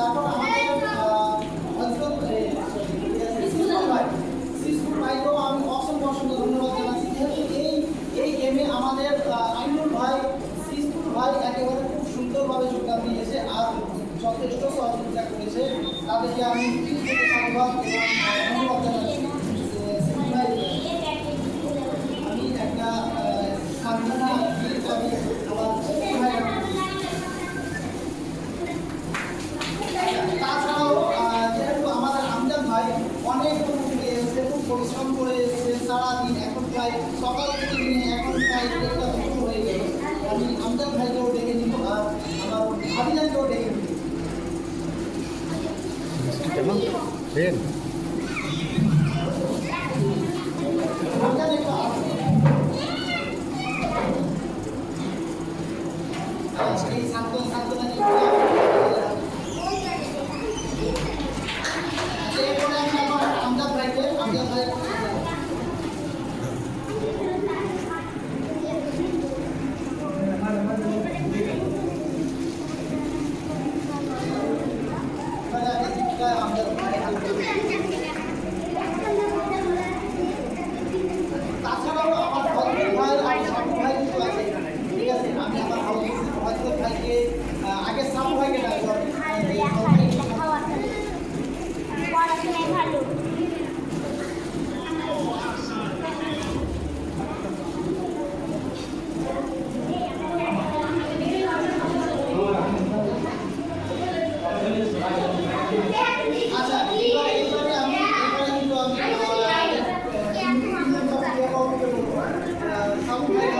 তারপর আমাদের হযরত সিসুর ভাইকেও আমি অসংখ্য ধন্যবাদ জানাচ্ছি, যেহেতু এই গেমে আমাদের আইনুল ভাই, সিসুর ভাই একেবারে খুব সুন্দরভাবে যোগদান দিয়েছে আর যথেষ্ট সহযোগিতা করেছে। তাদেরকে আমি সাধুবাদ এবং ধন্যবাদ জানাচ্ছি। আমি একটা সাধনা তাছাড়াও যেহেতু আমাদের আমজাদ ভাই অনেক দূর থেকে এসে খুব পরিশ্রম করে এসেছে সারাদিন, এখন প্রায় সকাল থেকে নিয়ে এখন প্রায় একটা দুপুর হয়ে গেল। আমি আমজাদ ভাইকেও ডেকে নিব আর আমার ভাবিজানকেও ডেকে নিব। এই সান্ত্বনা আমজাদ ভাইকে আমজাদ ভাই তাছাড়াও আমার হযরত ভাই আর সাবু ভাই কিন্তু আছে এখানে, ঠিক আছে? আমি আমার হযরত ভাইকে আগে সাবু ভাইকে ডাকবো। আচ্ছা, এইবারে আমি কিন্তু আমি সাবু ভাই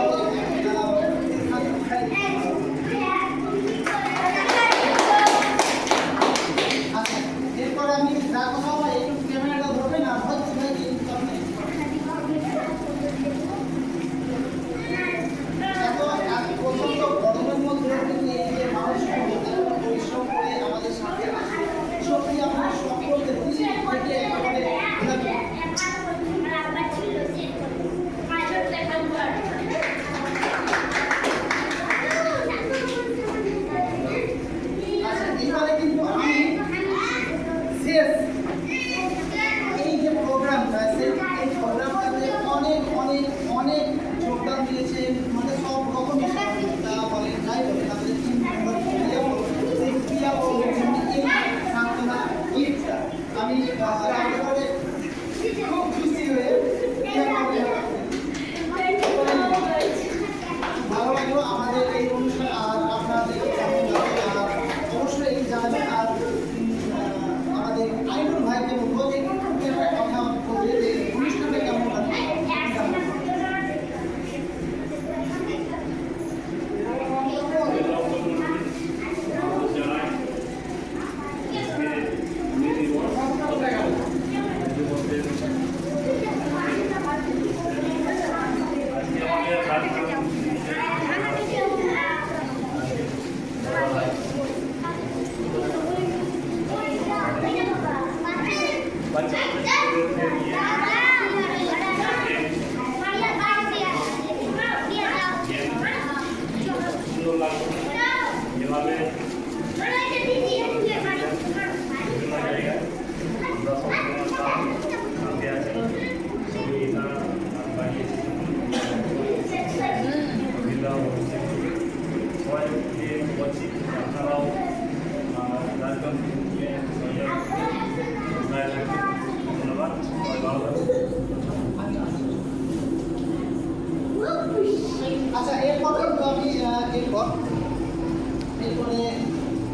এরপরে আমি যা কথা হয় একটু ক্যামেরাটা ধরবে না, হয়তো ভাই এত প্রচন্ড গরমের মধ্যে কিন্তু এই যে মানুষ পরিশ্রম করে আমাদের সাথে সত্যি আমরা সকলকে খুশি থেকে একেবারে এবারে কিন্তু আমি শেষ এই যে প্রোগ্রামটা এই প্রোগ্রামটাতে অনেক অনেক অনেক যোগদান দিয়েছে, মানে সব রকমের সহযোগিতা বলেন যাই বলেন আমাদের টিম মেম্বার সেই ক্রিয়া বলেন এই সান্ত্বনা গিফটটা আমি একেবারে খুব খুশি হয়ে ভালো লাগলো আমাদের এই অনুষ্ঠান। আর আপনাদের অবশ্যই জানাবেন। আর আমাদের আইনুল ভাইকে বলবো যে একটা কথা বলবে যে অনুষ্ঠানটা কেমন লাগবে। আচ্ছা, এরপর কিন্তু আমি এরপরে